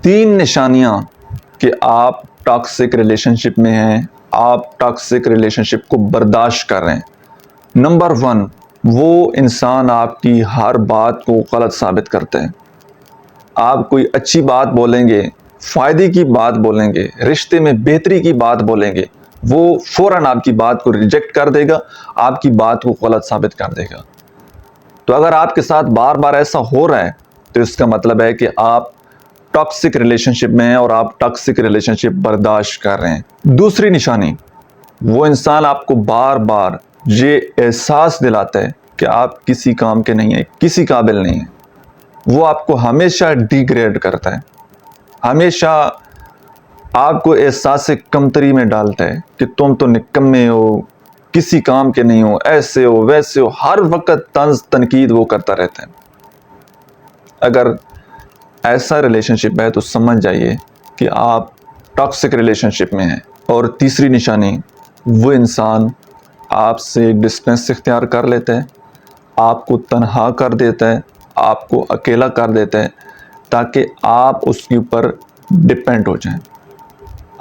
3 نشانیاں کہ آپ ٹاکسک ریلیشنشپ میں ہیں، آپ ٹاکسک ریلیشنشپ کو برداشت کر رہے ہیں۔ نمبر 1، وہ انسان آپ کی ہر بات کو غلط ثابت کرتے ہیں۔ آپ کوئی اچھی بات بولیں گے، فائدے کی بات بولیں گے، رشتے میں بہتری کی بات بولیں گے، وہ فوراً آپ کی بات کو ریجیکٹ کر دے گا، آپ کی بات کو غلط ثابت کر دے گا۔ تو اگر آپ کے ساتھ بار بار ایسا ہو رہا ہے تو اس کا مطلب ہے کہ آپ ٹاکسک ریلیشنشپ میں ہیں اور آپ ٹاکسک ریلیشنشپ برداشت کر رہے ہیں۔ دوسری نشانی، وہ انسان آپ کو بار بار یہ احساس دلاتا ہے کہ آپ کسی کام کے نہیں ہیں، کسی قابل نہیں ہیں۔ وہ آپ کو ہمیشہ ڈیگریڈ کرتا ہے، ہمیشہ آپ کو احساس کمتری میں ڈالتا ہے کہ تم تو نکمے ہو، کسی کام کے نہیں ہو، ایسے ہو ویسے ہو، ہر وقت طنز تنقید وہ کرتا رہتا ہے۔ اگر ایسا ریلیشنشپ ہے تو سمجھ جائیے کہ آپ ٹاکسک ریلیشنشپ میں ہیں۔ اور تیسری نشانی، وہ انسان آپ سے ڈسٹینس اختیار کر لیتا ہے، آپ کو تنہا کر دیتا ہے، آپ کو اکیلا کر دیتا ہے تاکہ آپ اس کے اوپر ڈپینڈ ہو جائیں۔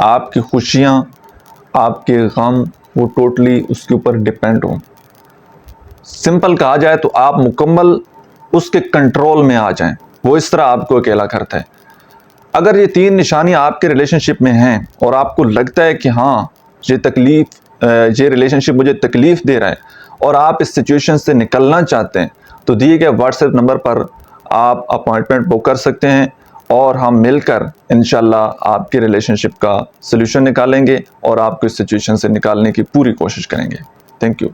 آپ کی خوشیاں، آپ کے غم، وہ ٹوٹلی اس کے اوپر ڈپینڈ ہوں۔ سمپل کہا جائے تو آپ مکمل اس کے کنٹرول میں آ جائیں، وہ اس طرح آپ کو اکیلا کرتا ہے۔ اگر یہ 3 نشانیاں آپ کے ریلیشنشپ میں ہیں اور آپ کو لگتا ہے کہ ہاں یہ ریلیشنشپ مجھے تکلیف دے رہا ہے اور آپ اس سچویشن سے نکلنا چاہتے ہیں، تو دیے گئے واٹس ایپ نمبر پر آپ اپوائنٹمنٹ بک کر سکتے ہیں اور ہم مل کر انشاءاللہ آپ کی ریلیشنشپ کا سلوشن نکالیں گے اور آپ کو اس سچویشن سے نکالنے کی پوری کوشش کریں گے۔ Thank you.